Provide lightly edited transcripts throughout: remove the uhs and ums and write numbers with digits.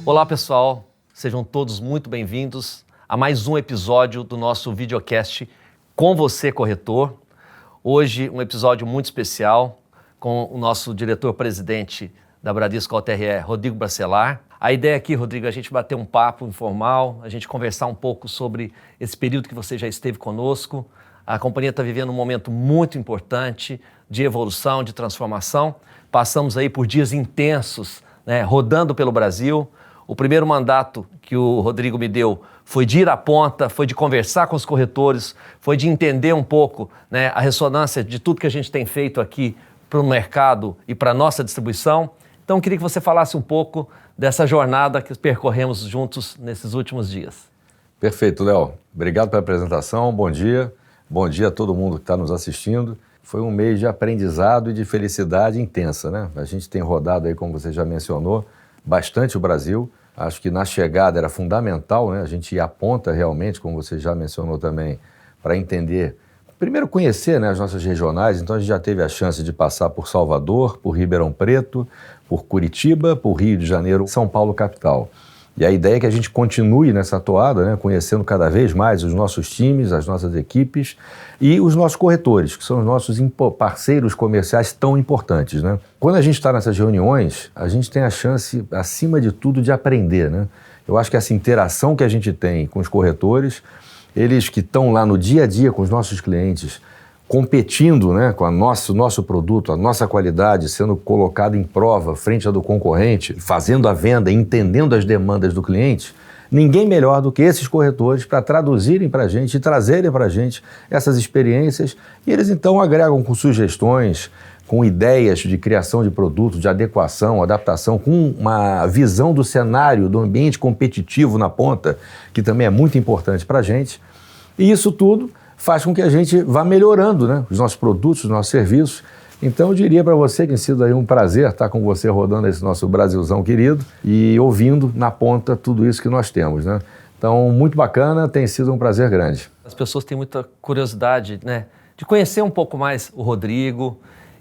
Olá pessoal, sejam todos muito bem-vindos a mais um episódio do nosso videocast Com Você Corretor. Hoje um episódio muito especial com o nosso diretor-presidente da Bradesco AltRE, Rodrigo Bacelar. A ideia aqui, Rodrigo, é a gente bater um papo informal, a gente conversar um pouco sobre esse período que você já esteve conosco. A companhia está vivendo um momento muito importante de evolução, de transformação. Passamos aí por dias intensos, rodando pelo Brasil. O primeiro mandato que o Rodrigo me deu foi de ir à ponta, foi de conversar com os corretores, foi de entender um pouco a ressonância de tudo que a gente tem feito aqui para o mercado e para a nossa distribuição. Então, eu queria que você falasse um pouco dessa jornada que percorremos juntos nesses últimos dias. Perfeito, Léo. Obrigado pela apresentação. Bom dia. Bom dia a todo mundo que está nos assistindo. Foi um mês de aprendizado e de felicidade intensa, né? A gente tem rodado aí, como você já mencionou, bastante o Brasil. Acho que na chegada era fundamental, né? A gente ir à ponta realmente, como você já mencionou também, para entender, primeiro conhecer, né, as nossas regionais. Então a gente já teve a chance de passar por Salvador, por Ribeirão Preto, por Curitiba, por Rio de Janeiro, São Paulo capital. E a ideia é que a gente continue nessa toada, né, conhecendo cada vez mais os nossos times, as nossas equipes e os nossos corretores, que são os nossos parceiros comerciais tão importantes, né? Quando a gente está nessas reuniões, a gente tem a chance, acima de tudo, de aprender, né? Eu acho que essa interação que a gente tem com os corretores, eles que estão lá no dia a dia com os nossos clientes, competindo, né, com o nosso produto, a nossa qualidade sendo colocada em prova frente à do concorrente, fazendo a venda, entendendo as demandas do cliente, ninguém melhor do que esses corretores para traduzirem para a gente e trazerem para a gente essas experiências, e eles então agregam com sugestões, com ideias de criação de produto, de adequação, adaptação, com uma visão do cenário, do ambiente competitivo na ponta, que também é muito importante para a gente, e isso tudo faz com que a gente vá melhorando, né, os nossos produtos, os nossos serviços. Então eu diria para você que tem sido aí um prazer estar com você rodando esse nosso Brasilzão querido e ouvindo na ponta tudo isso que nós temos, né? Então, muito bacana, tem sido um prazer grande. As pessoas têm muita curiosidade, de conhecer um pouco mais o Rodrigo,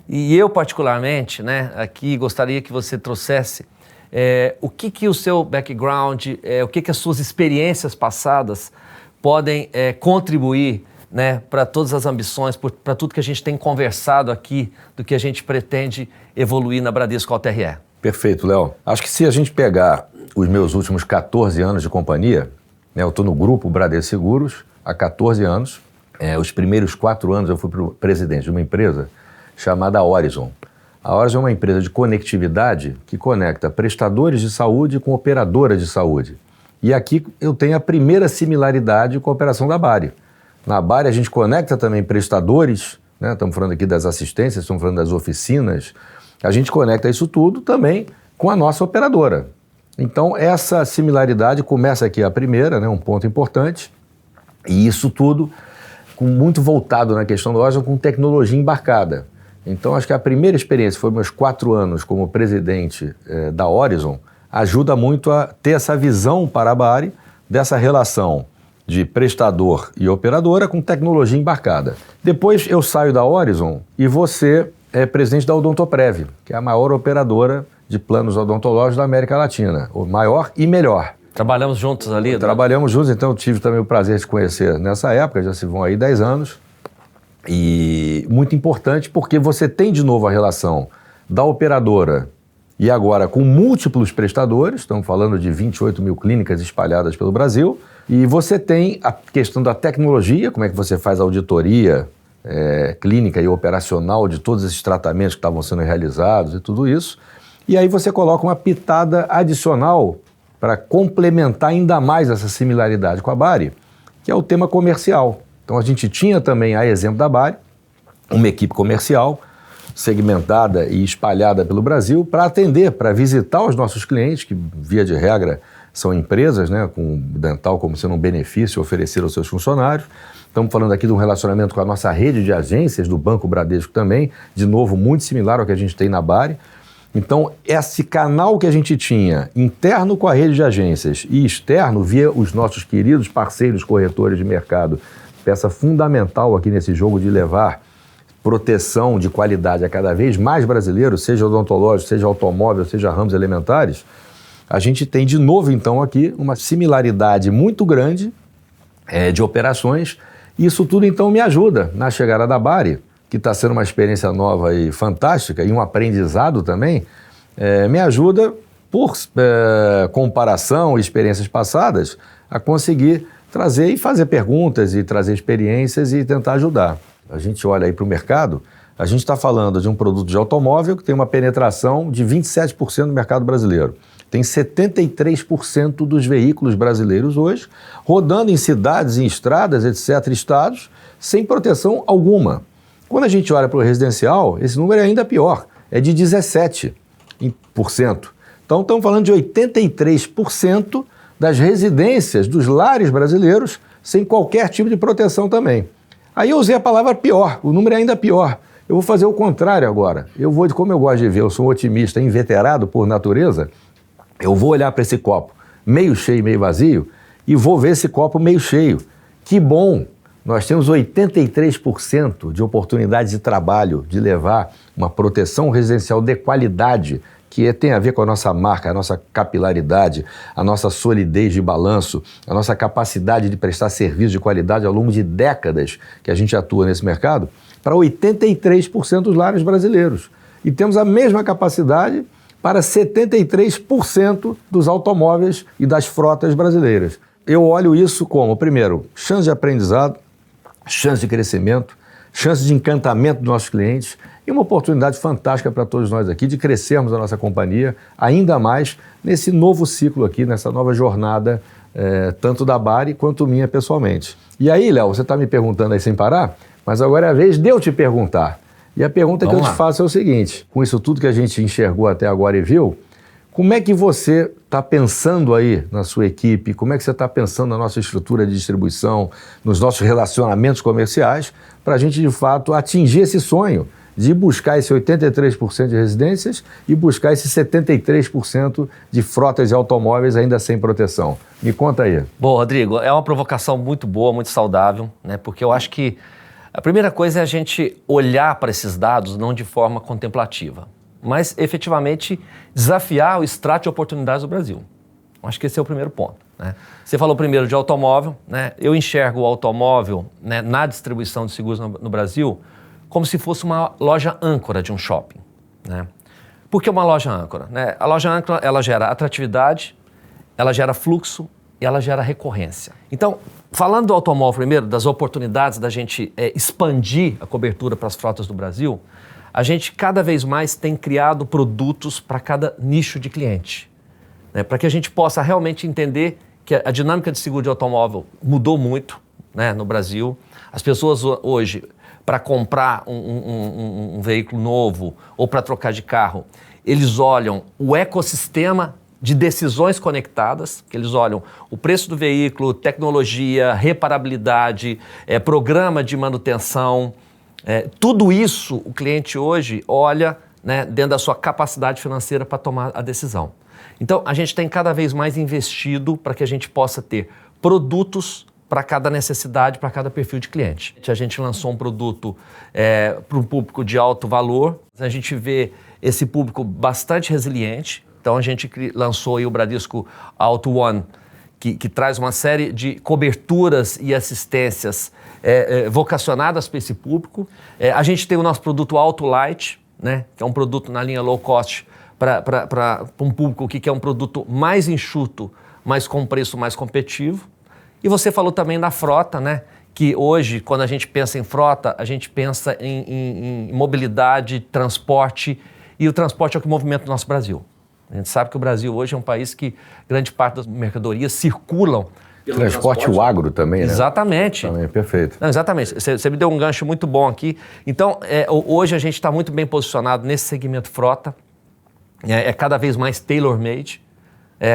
e eu particularmente, aqui gostaria que você trouxesse o que o seu background, o que as suas experiências passadas podem contribuir para todas as ambições, para tudo que a gente tem conversado aqui, do que a gente pretende evoluir na Bradesco AltRE. Perfeito, Léo. Acho que se a gente pegar os meus últimos 14 anos de companhia, eu estou no grupo Bradesco Seguros há 14 anos. Os primeiros 4 anos eu fui presidente de uma empresa chamada Horizon. A Horizon é uma empresa de conectividade que conecta prestadores de saúde com operadoras de saúde. E aqui eu tenho a primeira similaridade com a operação da Bari. Na Bari a gente conecta também prestadores, estamos falando aqui das assistências, estamos falando das oficinas, a gente conecta isso tudo também com a nossa operadora. Então essa similaridade começa aqui a primeira, um ponto importante, e isso tudo muito voltado na questão do Horizon com tecnologia embarcada. Então acho que a primeira experiência foi meus 4 anos como presidente da Horizon, ajuda muito a ter essa visão para a Bari dessa relação de prestador e operadora com tecnologia embarcada. Depois eu saio da Horizon e você é presidente da Odontoprev, que é a maior operadora de planos odontológicos da América Latina, o maior e melhor. Trabalhamos juntos ali? Trabalhamos juntos, então eu tive também o prazer de te conhecer nessa época, já se vão aí 10 anos, e muito importante porque você tem de novo a relação da operadora e agora com múltiplos prestadores, estamos falando de 28 mil clínicas espalhadas pelo Brasil, e você tem a questão da tecnologia, como é que você faz a auditoria clínica e operacional de todos esses tratamentos que estavam sendo realizados e tudo isso, e aí você coloca uma pitada adicional para complementar ainda mais essa similaridade com a Bari, que é o tema comercial. Então a gente tinha também, a exemplo da Bari, uma equipe comercial segmentada e espalhada pelo Brasil para atender, para visitar os nossos clientes, que via de regra são empresas, com dental como sendo um benefício oferecer aos seus funcionários. Estamos falando aqui de um relacionamento com a nossa rede de agências do Banco Bradesco também, de novo muito similar ao que a gente tem na Bari. Então esse canal que a gente tinha interno com a rede de agências e externo via os nossos queridos parceiros corretores de mercado, peça fundamental aqui nesse jogo de levar proteção de qualidade a cada vez mais brasileiro, seja odontológico, seja automóvel, seja ramos elementares, a gente tem de novo, então, aqui uma similaridade muito grande de operações. Isso tudo, então, me ajuda na chegada da Bari, que está sendo uma experiência nova e fantástica, e um aprendizado também, me ajuda, por comparação e experiências passadas, a conseguir trazer e fazer perguntas e trazer experiências e tentar ajudar. A gente olha aí para o mercado, a gente está falando de um produto de automóvel que tem uma penetração de 27% no mercado brasileiro. Tem 73% dos veículos brasileiros hoje rodando em cidades, em estradas, etc., estados, sem proteção alguma. Quando a gente olha para o residencial, esse número é ainda pior, é de 17%. Então, estamos falando de 83% das residências dos lares brasileiros sem qualquer tipo de proteção também. Aí eu usei a palavra pior, o número é ainda pior. Eu vou fazer o contrário agora. Como eu gosto de ver, eu sou um otimista inveterado por natureza, eu vou olhar para esse copo meio cheio, meio vazio, e vou ver esse copo meio cheio. Que bom! Nós temos 83% de oportunidades de trabalho, de levar uma proteção residencial de qualidade, que tem a ver com a nossa marca, a nossa capilaridade, a nossa solidez de balanço, a nossa capacidade de prestar serviço de qualidade ao longo de décadas que a gente atua nesse mercado, para 83% dos lares brasileiros. E temos a mesma capacidade para 73% dos automóveis e das frotas brasileiras. Eu olho isso como, primeiro, chance de aprendizado, chance de crescimento, chance de encantamento dos nossos clientes e uma oportunidade fantástica para todos nós aqui de crescermos a nossa companhia ainda mais nesse novo ciclo aqui, nessa nova jornada, tanto da Bari quanto minha pessoalmente. E aí, Léo, você está me perguntando aí sem parar, mas agora é a vez de eu te perguntar. E a pergunta que eu te faço é o seguinte, com isso tudo que a gente enxergou até agora e viu, como é que você está pensando aí na sua equipe, como é que você está pensando na nossa estrutura de distribuição, nos nossos relacionamentos comerciais, para a gente, de fato, atingir esse sonho de buscar esse 83% de residências e buscar esse 73% de frotas de automóveis ainda sem proteção. Me conta aí. Bom, Rodrigo, é uma provocação muito boa, muito saudável, né? Porque eu acho que a primeira coisa é a gente olhar para esses dados não de forma contemplativa, mas efetivamente desafiar o extrato de oportunidades do Brasil. Acho que esse é o primeiro ponto, né? Você falou primeiro de automóvel, né? Eu enxergo o automóvel, né, na distribuição de seguros no Brasil como se fosse uma loja âncora de um shopping, né? Por que uma loja âncora, né? A loja âncora, ela gera atratividade, ela gera fluxo e ela gera recorrência. Então, falando do automóvel primeiro, das oportunidades da gente expandir a cobertura para as frotas do Brasil, a gente cada vez mais tem criado produtos para cada nicho de cliente, né? Para que a gente possa realmente entender que a dinâmica de seguro de automóvel mudou muito, né, no Brasil. As pessoas hoje, para comprar um veículo novo ou para trocar de carro, eles olham o ecossistema de decisões conectadas, que eles olham o preço do veículo, tecnologia, reparabilidade, programa de manutenção, tudo isso o cliente hoje olha, né, dentro da sua capacidade financeira para tomar a decisão. Então, a gente tem cada vez mais investido para que a gente possa ter produtos para cada necessidade, para cada perfil de cliente. A gente lançou um produto para um público de alto valor, a gente vê esse público bastante resiliente, então a gente lançou aí o Bradesco Auto One, que traz uma série de coberturas e assistências vocacionadas para esse público. A gente tem o nosso produto Auto Light, né, que é um produto na linha low cost para um público que quer um produto mais enxuto, mas com preço mais competitivo. E você falou também da frota, né? Que hoje, quando a gente pensa em frota, a gente pensa em mobilidade, transporte, e o transporte é o que movimenta o nosso Brasil. A gente sabe que o Brasil hoje é um país que grande parte das mercadorias circulam. Transporte o agro também, né? Exatamente. Também, perfeito. Não, exatamente. Você me deu um gancho muito bom aqui. Então, hoje a gente está muito bem posicionado nesse segmento frota. É cada vez mais tailor-made.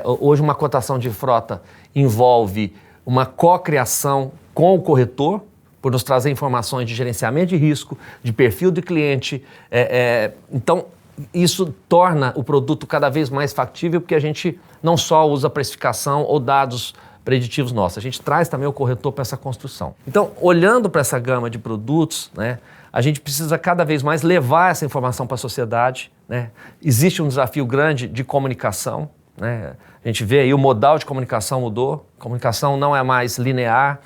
Hoje uma cotação de frota envolve uma cocriação com o corretor, por nos trazer informações de gerenciamento de risco, de perfil do cliente. Então, isso torna o produto cada vez mais factível, porque a gente não só usa precificação ou dados preditivos nossos, a gente traz também o corretor para essa construção. Então, olhando para essa gama de produtos, né, a gente precisa cada vez mais levar essa informação para a sociedade, né? Existe um desafio grande de comunicação, né? A gente vê aí o modal de comunicação mudou, a comunicação não é mais linear,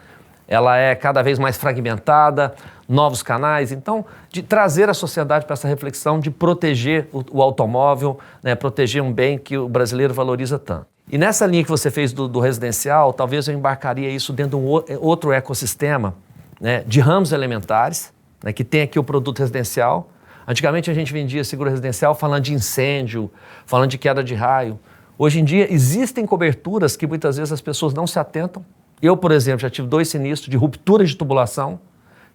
ela é cada vez mais fragmentada, novos canais. Então, de trazer a sociedade para essa reflexão de proteger o automóvel, né, proteger um bem que o brasileiro valoriza tanto. E nessa linha que você fez do residencial, talvez eu embarcaria isso dentro de um outro ecossistema, né, de ramos elementares, né, que tem aqui o produto residencial. Antigamente a gente vendia seguro residencial falando de incêndio, falando de queda de raio. Hoje em dia existem coberturas que muitas vezes as pessoas não se atentam. Eu, por exemplo, já tive 2 sinistros de ruptura de tubulação,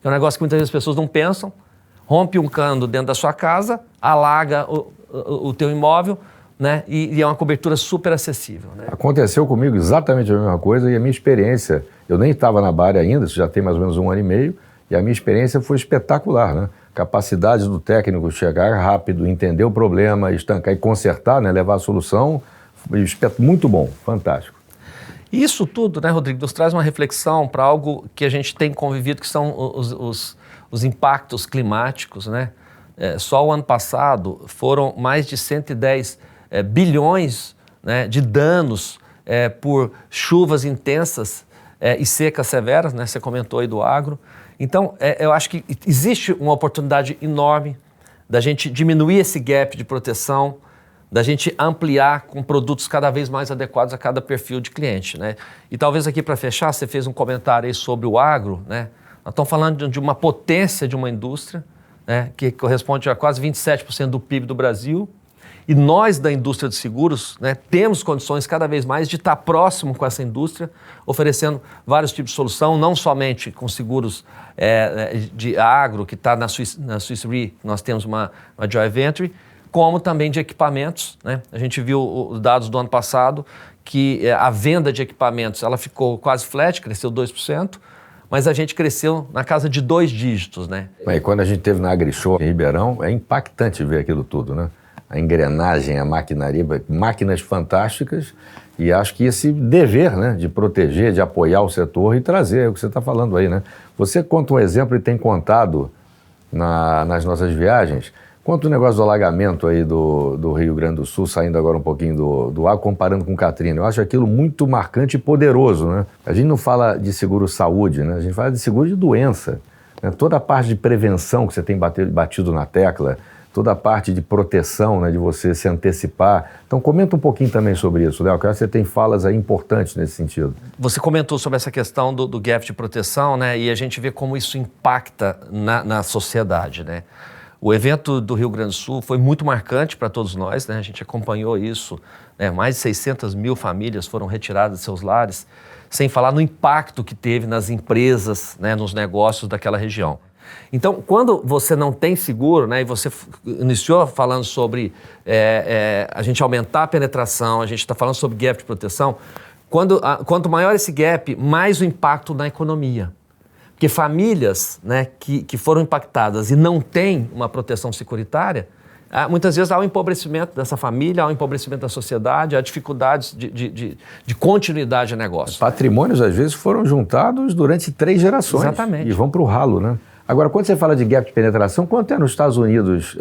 que é um negócio que muitas vezes as pessoas não pensam. Rompe um cano dentro da sua casa, alaga o teu imóvel, né? E é uma cobertura super acessível, né? Aconteceu comigo exatamente a mesma coisa e a minha experiência, eu nem estava na Bari ainda, isso já tem mais ou menos 1 ano e meio, e a minha experiência foi espetacular, né? Capacidade do técnico chegar rápido, entender o problema, estancar e consertar, né? Levar a solução, muito bom, fantástico. Isso tudo, né, Rodrigo, nos traz uma reflexão para algo que a gente tem convivido, que são os impactos climáticos, né? Só o ano passado foram mais de 110 bilhões, né, de danos por chuvas intensas e secas severas, né? Você comentou aí do agro. Então, eu acho que existe uma oportunidade enorme da gente diminuir esse gap de proteção, da gente ampliar com produtos cada vez mais adequados a cada perfil de cliente, né? E talvez aqui para fechar, você fez um comentário aí sobre o agro, né? Nós estamos falando de uma potência de uma indústria, né, que corresponde a quase 27% do PIB do Brasil, e nós da indústria de seguros, né, temos condições cada vez mais de estar próximo com essa indústria, oferecendo vários tipos de solução, não somente com seguros de agro, que está na Swiss Re, nós temos uma joint venture, como também de equipamentos, né? A gente viu os dados do ano passado que a venda de equipamentos ela ficou quase flat, cresceu 2%, mas a gente cresceu na casa de 2 dígitos, né? E quando a gente esteve na AgriShow em Ribeirão, é impactante ver aquilo tudo, né? A engrenagem, a maquinaria, máquinas fantásticas, e acho que esse dever, né, de proteger, de apoiar o setor e trazer, é o que você está falando aí, né? Você conta um exemplo e tem contado nas nossas viagens. Conta o negócio do alagamento aí do Rio Grande do Sul, saindo agora um pouquinho do ar, comparando com Katrina. Eu acho aquilo muito marcante e poderoso, né? A gente não fala de seguro-saúde, né? A gente fala de seguro de doença, né? Toda a parte de prevenção que você tem batido na tecla, toda a parte de proteção, né? De você se antecipar. Então comenta um pouquinho também sobre isso, Léo, que você tem falas aí importantes nesse sentido. Você comentou sobre essa questão do gap de proteção, né? E a gente vê como isso impacta na sociedade, né? O evento do Rio Grande do Sul foi muito marcante para todos nós, né? A gente acompanhou isso, né? Mais de 600 mil famílias foram retiradas de seus lares, sem falar no impacto que teve nas empresas, né? Nos negócios daquela região. Então, quando você não tem seguro, né? E você iniciou falando sobre a gente aumentar a penetração, a gente está falando sobre gap de proteção, quanto maior esse gap, mais o impacto na economia. Porque famílias, né, que foram impactadas e não têm uma proteção securitária, muitas vezes há um empobrecimento dessa família, há um empobrecimento da sociedade, há dificuldades de continuidade de negócio. Patrimônios, às vezes, foram juntados durante 3 gerações. Exatamente. E vão para o ralo, né? Agora, quando você fala de gap de penetração, quanto é nos Estados Unidos?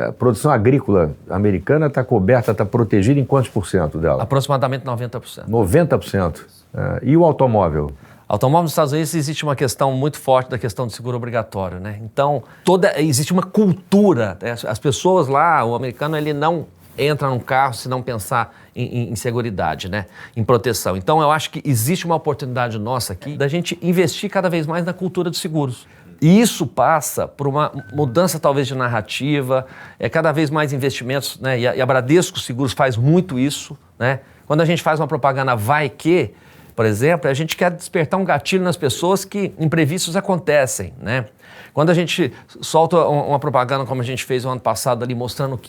A produção agrícola americana está coberta, está protegida em quantos % dela? Aproximadamente 90%. 90%. E o automóvel? Automóvel nos Estados Unidos existe uma questão muito forte da questão do seguro obrigatório, né? Então, existe uma cultura, né? As pessoas lá, o americano, ele não entra num carro se não pensar em seguridade, né? Em proteção. Então, eu acho que existe uma oportunidade nossa aqui da gente investir cada vez mais na cultura dos seguros. E isso passa por uma mudança talvez de narrativa, cada vez mais investimentos, né? E a Bradesco Seguros faz muito isso, né? Quando a gente faz uma propaganda vai que, por exemplo, a gente quer despertar um gatilho nas pessoas que imprevistos acontecem, né? Quando a gente solta uma propaganda como a gente fez no ano passado ali, mostrando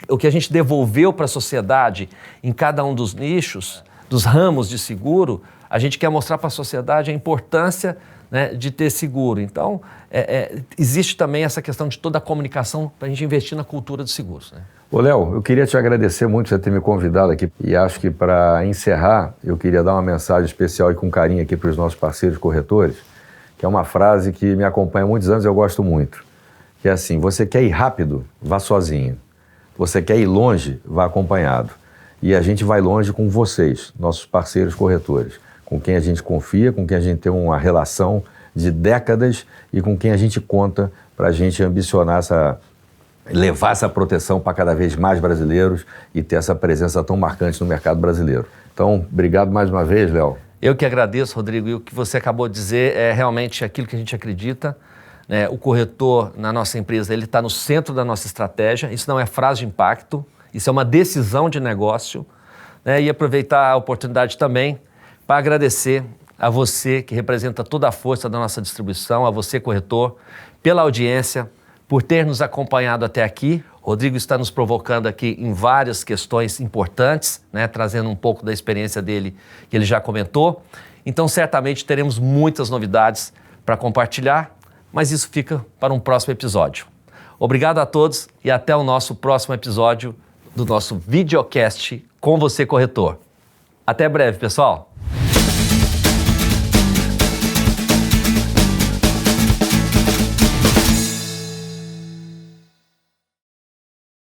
o que a gente devolveu para a sociedade em cada um dos nichos, dos ramos de seguro, a gente quer mostrar para a sociedade a importância, né, de ter seguro. Então, existe também essa questão de toda a comunicação para a gente investir na cultura dos seguros, né? Ô, Léo, eu queria te agradecer muito por você ter me convidado aqui e acho que para encerrar, eu queria dar uma mensagem especial e com carinho aqui para os nossos parceiros corretores, que é uma frase que me acompanha há muitos anos e eu gosto muito, que é assim: você quer ir rápido, vá sozinho. Você quer ir longe, vá acompanhado. e a gente vai longe com vocês, nossos parceiros corretores, com quem a gente confia, com quem a gente tem uma relação de décadas e com quem a gente conta para a gente ambicionar levar essa proteção para cada vez mais brasileiros e ter essa presença tão marcante no mercado brasileiro. Então, obrigado mais uma vez, Léo. Eu que agradeço, Rodrigo, e o que você acabou de dizer é realmente aquilo que a gente acredita. Né? O corretor na nossa empresa, ele está no centro da nossa estratégia. Isso não é frase de impacto, isso é uma decisão de negócio. Né? E aproveitar a oportunidade também para agradecer a você que representa toda a força da nossa distribuição, a você, corretor, pela audiência, por ter nos acompanhado até aqui. Rodrigo está nos provocando aqui em várias questões importantes, né, trazendo um pouco da experiência dele, que ele já comentou. Então, certamente teremos muitas novidades para compartilhar, mas isso fica para um próximo episódio. Obrigado a todos e até o nosso próximo episódio do nosso videocast com você, corretor. Até breve, pessoal!